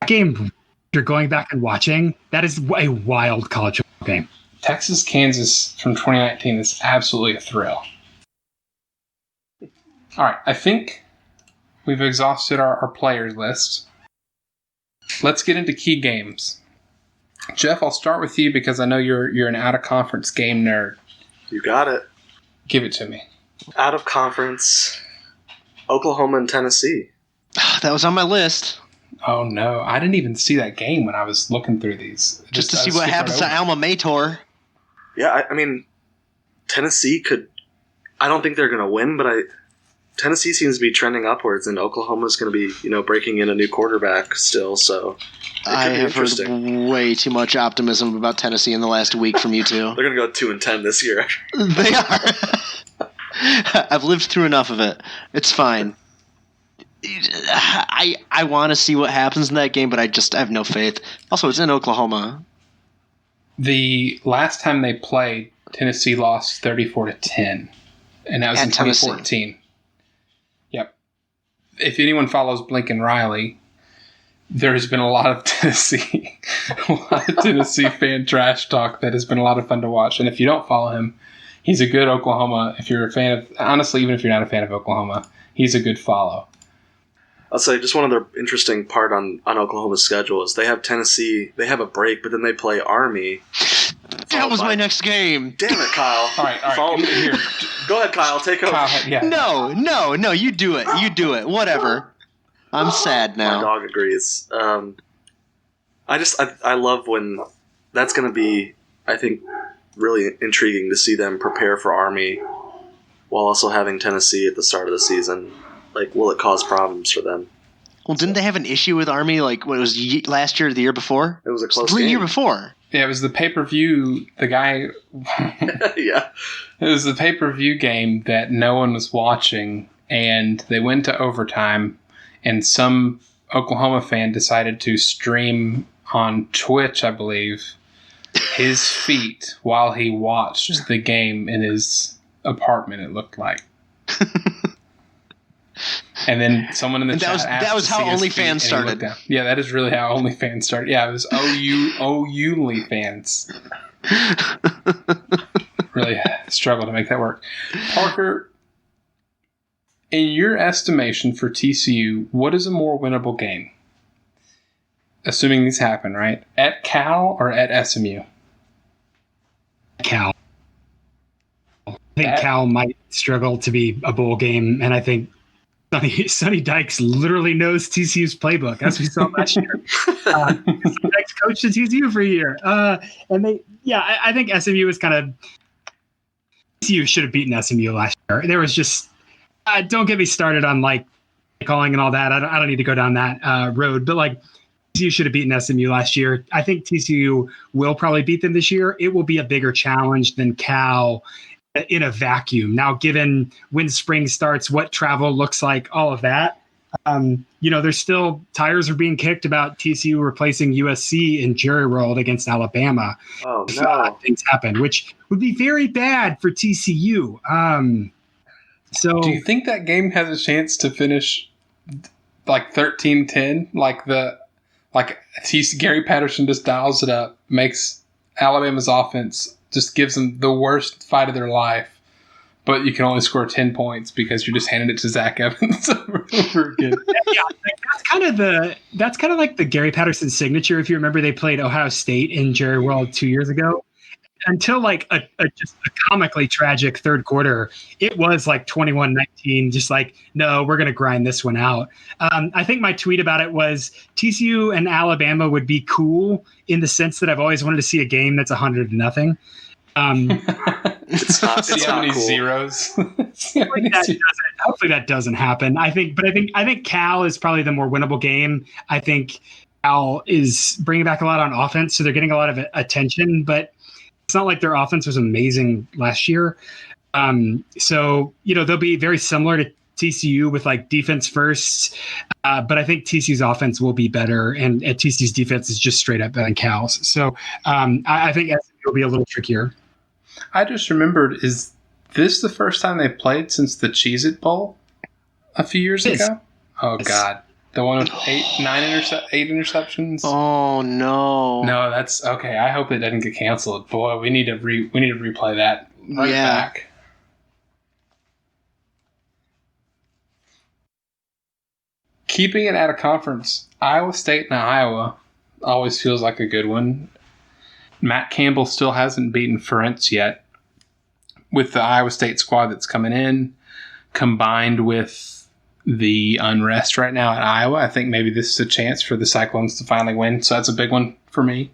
That game, you're going back and watching, that is a wild college football game. Texas-Kansas from 2019 is absolutely a thrill. All right, I think we've exhausted our players list. Let's get into key games. Jeff, I'll start with you because I know you're an out-of-conference game nerd. You got it. Give it to me. Out-of-conference, Oklahoma and Tennessee. That was on my list. Oh, no. I didn't even see that game when I was looking through these. Just to see what happens to Alma Mater. Yeah, I mean, Tennessee could... I don't think they're going to win, but Tennessee seems to be trending upwards, and Oklahoma's going to be, breaking in a new quarterback still, so... I have heard way too much optimism about Tennessee in the last week from you two. They're going to go 2-10 this year. They are. I've lived through enough of it. It's fine. I want to see what happens in that game, but I have no faith. Also, it's in Oklahoma. The last time they played, Tennessee lost 34-10, and that was in 2014. Yep. If anyone follows Blinken Riley, there has been a lot of Tennessee fan trash talk that has been a lot of fun to watch. And if you don't follow him, he's a good Oklahoma. If you're a fan of, honestly, even if you're not a fan of Oklahoma, he's a good follow. I'll say just one other interesting part on Oklahoma's schedule is they have Tennessee, they have a break, but then they play Army. That was my next game. Damn it, Kyle. All right. Here. Go ahead, Kyle. Take over. Yeah. No. You do it. Whatever. I'm sad now. My dog agrees. I love when that's going to be, I think, really intriguing to see them prepare for Army while also having Tennessee at the start of the season. Like, will it cause problems for them? Well, didn't they have an issue with Army, like, what it was last year or the year before? It was a close game. The year before. Yeah, it was the pay-per-view, the guy... Yeah. It was the pay-per-view game that no one was watching, and they went to overtime, and some Oklahoma fan decided to stream on Twitch, I believe, his feet while he watched the game in his apartment, it looked like. And then someone in the chat asked that was how OnlyFans started. Yeah, that is really how OnlyFans started. Yeah, it was OnlyFans. Really struggled to make that work. Parker, in your estimation for TCU, what is a more winnable game? Assuming these happen, right? At Cal or at SMU? Cal. I think Cal might struggle to be a bowl game, and I think Sonny Dykes literally knows TCU's playbook, as we saw last year. Dykes coached at TCU for a year. I think SMU is kind of... TCU should have beaten SMU last year. There was just... don't get me started on, like, calling and all that. I don't need to go down that road, but like TCU should have beaten SMU last year. I think TCU will probably beat them this year. It will be a bigger challenge than Cal in a vacuum. Now, given when spring starts, what travel looks like, all of that, there's still tires are being kicked about TCU replacing USC in Jerry World against Alabama. Oh no, things happen, which would be very bad for TCU. So, do you think that game has a chance to finish like 13-10? Gary Patterson just dials it up, makes Alabama's offense, just gives them the worst fight of their life, but you can only score 10 points because you're just handing it to Zach Evans over again. Yeah, that's kind of like the Gary Patterson signature. If you remember, they played Ohio State in Jerry World 2 years ago. Until like just a comically tragic third quarter, it was like 21-19, just like, no, we're going to grind this one out. I think my tweet about it was TCU and Alabama would be cool in the sense that I've always wanted to see a game that's 100-0. It's not many cool. Zeros. Hopefully that doesn't happen. I think Cal is probably the more winnable game. I think Cal is bringing back a lot on offense, so they're getting a lot of attention, but it's not like their offense was amazing last year. So, they'll be very similar to TCU with like defense first. But I think TCU's offense will be better, and TCU's defense is just straight up better than Cal's. So I think SMU will be a little trickier. I just remembered, is this the first time they've played since the Cheez-It Bowl a few years ago? Oh, God. The one with 8 interceptions. Oh no! No, that's okay. I hope it doesn't get canceled. Boy, we need to replay that back. Keeping it at a conference, Iowa State and Iowa always feels like a good one. Matt Campbell still hasn't beaten Ferentz yet. With the Iowa State squad that's coming in, combined with the unrest right now at Iowa, I think maybe this is a chance for the Cyclones to finally win. So that's a big one for me.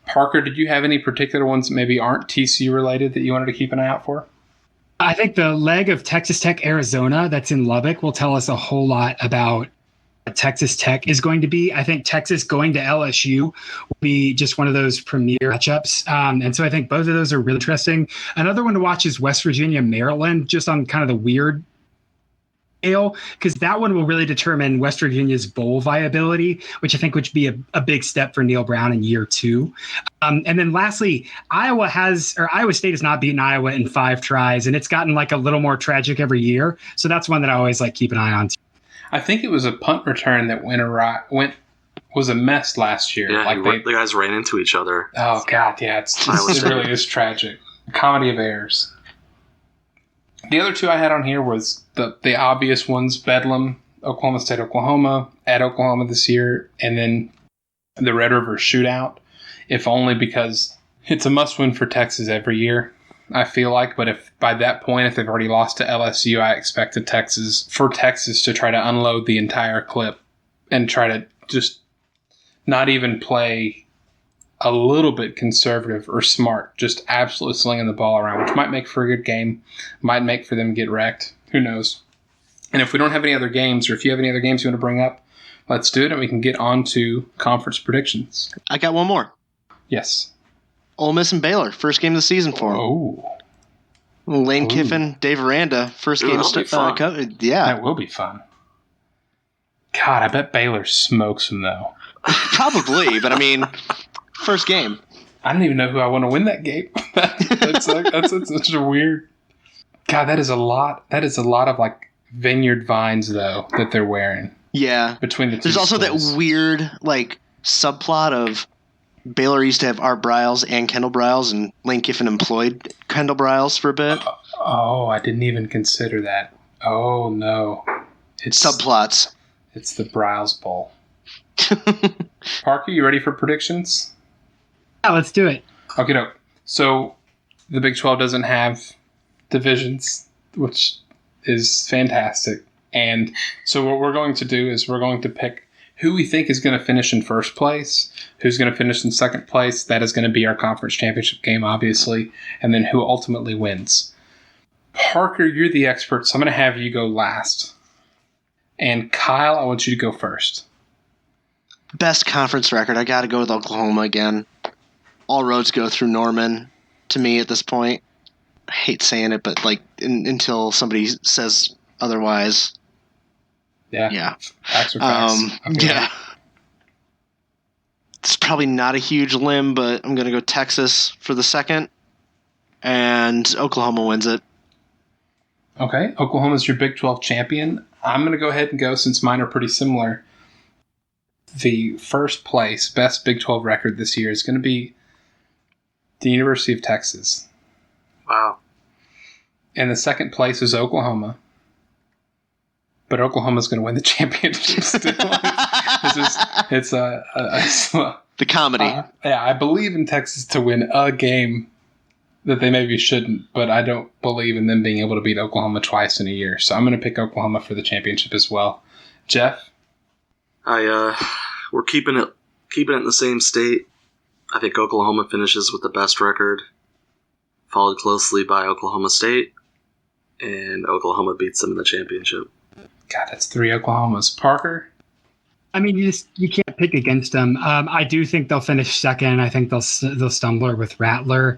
Parker, did you have any particular ones that maybe aren't TCU related that you wanted to keep an eye out for? I think the leg of Texas Tech, Arizona, that's in Lubbock, will tell us a whole lot about what Texas Tech is going to be. I think Texas going to LSU will be just one of those premier matchups. And so I think both of those are really interesting. Another one to watch is West Virginia, Maryland, just on kind of the weird because that one will really determine West Virginia's bowl viability, which I think would be a big step for Neil Brown in year 2. And then lastly, Iowa State has not beaten Iowa in 5 tries, and it's gotten like a little more tragic every year. So that's one that I always like keep an eye on. I think it was a punt return that was a mess last year. Yeah, the guys ran into each other. Oh God, yeah, it really is tragic. A comedy of errors. The other 2 I had on here was the obvious ones: Bedlam, Oklahoma State, Oklahoma, at Oklahoma this year, and then the Red River Shootout, if only because it's a must-win for Texas every year, I feel like. But if by that point, if they've already lost to LSU, I expect Texas to try to unload the entire clip and try to just not even play a little bit conservative or smart, just absolutely slinging the ball around, which might make for a good game, might make for them get wrecked. Who knows? And if we don't have any other games, or if you have any other games you want to bring up, let's do it, and we can get on to conference predictions. I got one more. Yes. Ole Miss and Baylor, first game of the season for them. Oh. Lane Kiffin, Dave Aranda, first game. Yeah. That will be fun. God, I bet Baylor smokes them, though. Probably, but I mean, first game. I don't even know who I want to win that game. that's such a weird. God, that is a lot. That is a lot of like vineyard vines, though, that they're wearing. Yeah. Between the two. There's also schools. that weird like subplot of Baylor used to have Art Briles and Kendall Briles, and Lane Kiffin employed Kendall Briles for a bit. Oh, I didn't even consider that. Oh no, It's subplots. It's the Briles Bowl. Parker, you ready for predictions? Yeah, let's do it. Okay, no. So the Big 12 doesn't have divisions, which is fantastic. And so what we're going to do is we're going to pick who we think is going to finish in first place, who's going to finish in second place. That is going to be our conference championship game, obviously, and then who ultimately wins. Parker, you're the expert, so I'm going to have you go last. And Kyle, I want you to go first. Best conference record. I got to go with Oklahoma again. All roads go through Norman to me at this point. I hate saying it, but until somebody says otherwise. Yeah. Facts are facts. Yeah. It's probably not a huge limb, but I'm going to go Texas for the second, and Oklahoma wins it. Okay, Oklahoma's your Big 12 champion. I'm going to go ahead and go, since mine are pretty similar. The first place, best Big 12 record this year is going to be the University of Texas. Wow. And the second place is Oklahoma. But Oklahoma's going to win the championship still. It's the comedy. Yeah, I believe in Texas to win a game that they maybe shouldn't, but I don't believe in them being able to beat Oklahoma twice in a year. So I'm going to pick Oklahoma for the championship as well. Jeff? We're keeping it in the same state. I think Oklahoma finishes with the best record, followed closely by Oklahoma State, and Oklahoma beats them in the championship. God, that's 3 Oklahomas. Parker? I mean, you can't pick against them. I do think they'll finish second. I think they'll stumble with Rattler.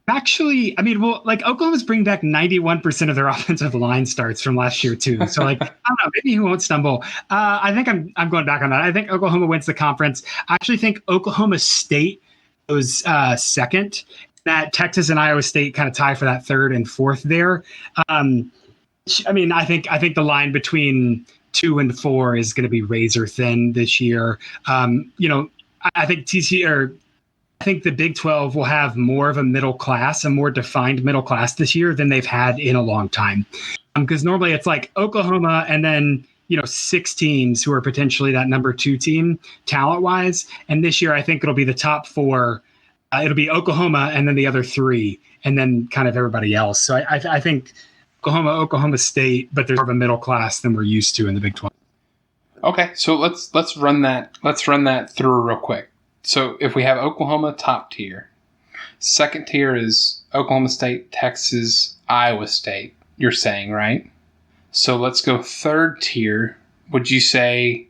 Actually, I mean, Oklahoma's bringing back 91% of their offensive line starts from last year too. So, I don't know, maybe he won't stumble. I think I'm going back on that. I think Oklahoma wins the conference. I actually think Oklahoma State goes second. That Texas and Iowa State kind of tie for that third and fourth there. I mean, I think the line between 2 and 4 is going to be razor thin this year. I think I think the Big 12 will have more of a middle class, a more defined middle class this year than they've had in a long time. Because normally it's like Oklahoma and then 6 teams who are potentially that number 2 team talent wise. And this year I think it'll be the top 4. It'll be Oklahoma and then the other 3, and then kind of everybody else. So I think Oklahoma State, but there's more of a middle class than we're used to in the Big 12. Okay, so let's run that through real quick. So if we have Oklahoma top tier, second tier is Oklahoma State, Texas, Iowa State, you're saying, right? So let's go third tier. Would you say,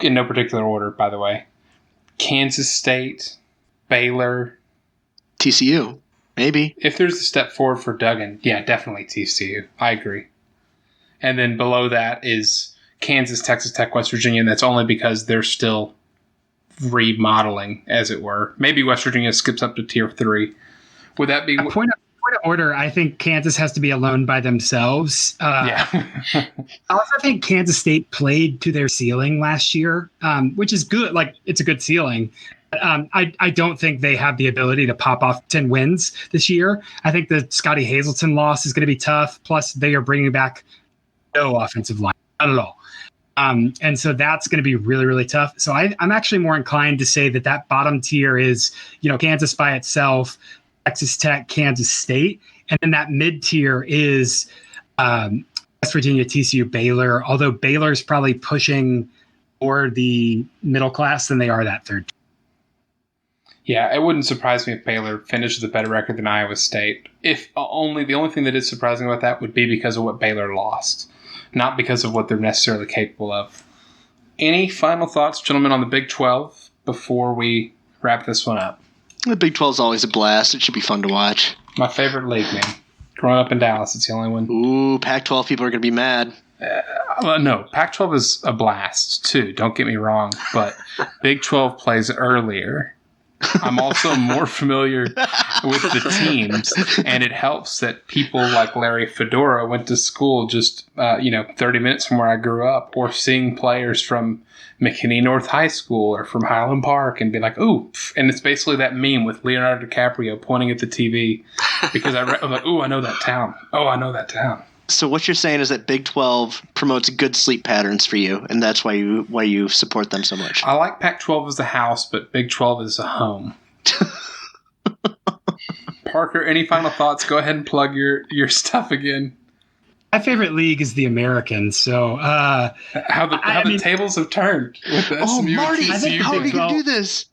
in no particular order, by the way, Kansas State, Baylor, TCU? Maybe. If there's a step forward for Duggan, yeah, definitely TCU. I agree. And then below that is Kansas, Texas Tech, West Virginia, and that's only because they're still remodeling, as it were. Maybe West Virginia skips up to tier 3. Would that be... Point of order, I think Kansas has to be alone by themselves. Yeah. I also think Kansas State played to their ceiling last year, which is good. It's a good ceiling. I don't think they have the ability to pop off 10 wins this year. I think the Scotty Hazelton loss is going to be tough. Plus, they are bringing back no offensive line, not at all. And so that's going to be really, really tough. So I'm actually more inclined to say that bottom tier is, Kansas by itself, Texas Tech, Kansas State. And then that mid tier is West Virginia, TCU, Baylor, although Baylor's probably pushing more the middle class than they are that third tier. Yeah, it wouldn't surprise me if Baylor finishes a better record than Iowa State. The only thing that is surprising about that would be because of what Baylor lost, not because of what they're necessarily capable of. Any final thoughts, gentlemen, on the Big 12 before we wrap this one up? The Big 12 is always a blast. It should be fun to watch. My favorite league, man. Growing up in Dallas, it's the only one. Ooh, Pac-12 people are going to be mad. No, Pac-12 is a blast, too. Don't get me wrong. But Big 12 plays earlier. I'm also more familiar with the teams, and it helps that people like Larry Fedora went to school just 30 minutes from where I grew up, or seeing players from McKinney North High School or from Highland Park and be like, ooh, and it's basically that meme with Leonardo DiCaprio pointing at the TV because I'm like, ooh, I know that town. Oh, I know that town. So what you're saying is that Big 12 promotes good sleep patterns for you, and that's why you support them so much. I like Pac-12 as a house, but Big 12 is a home. Parker, any final thoughts? Go ahead and plug your stuff again. My favorite league is the American. So how the tables have turned with this. Oh, Marty, how did you do this?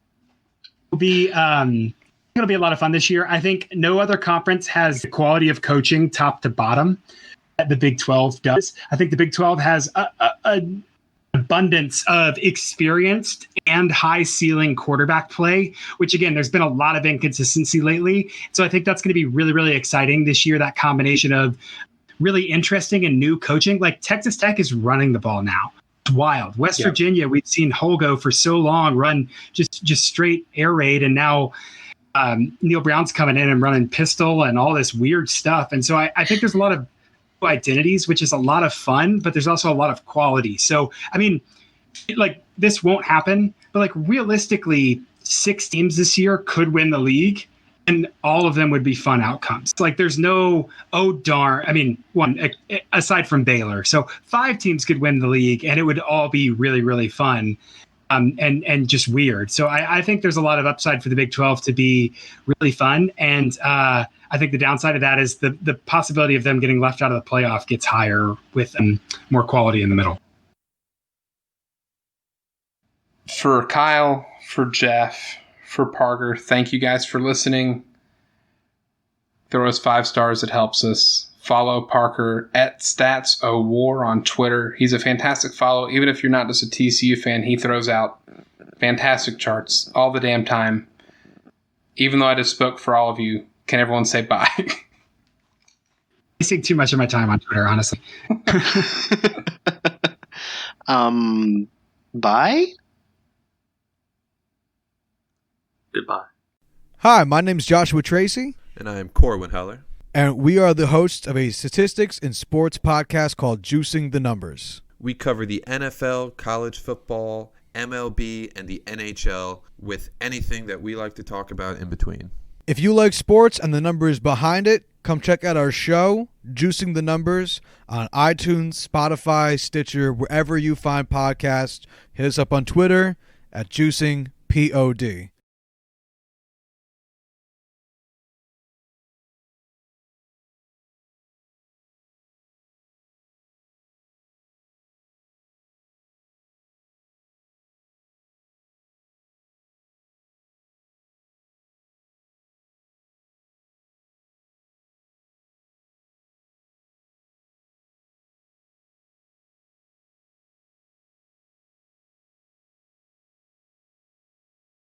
It'll be a lot of fun this year. I think no other conference has the quality of coaching top to bottom that the Big 12 does. I think the Big 12 has an abundance of experienced and high ceiling quarterback play, which again, there's been a lot of inconsistency lately. So I think that's going to be really, really exciting this year. That combination of really interesting and new coaching, like Texas Tech is running the ball now. It's wild. West Virginia, we've seen Holgo for so long run just straight air raid. And now Neil Brown's coming in and running pistol and all this weird stuff. And so I think there's a lot of identities, which is a lot of fun, but there's also a lot of quality. So, I mean, like this won't happen, but like realistically, 6 teams this year could win the league and all of them would be fun outcomes. Like there's no, oh darn, I mean, one aside from Baylor. So 5 teams could win the league and it would all be really, really fun. And just weird. So I think there's a lot of upside for the Big 12 to be really fun. And I think the downside of that is the possibility of them getting left out of the playoff gets higher with more quality in the middle. For Kyle, for Jeff, for Parker, thank you guys for listening. Throw us 5 stars. It helps us. Follow Parker at StatsOWar on Twitter. He's a fantastic follow. Even if you're not just a TCU fan, he throws out fantastic charts all the damn time. Even though I just spoke for all of you, can everyone say bye? I take too much of my time on Twitter, honestly. Bye? Goodbye. Hi, my name is Joshua Tracy. And I am Corwin Heller. And we are the hosts of a statistics and sports podcast called Juicing the Numbers. We cover the NFL, college football, MLB, and the NHL with anything that we like to talk about in between. If you like sports and the numbers behind it, come check out our show, Juicing the Numbers, on iTunes, Spotify, Stitcher, wherever you find podcasts. Hit us up on Twitter at JuicingPod.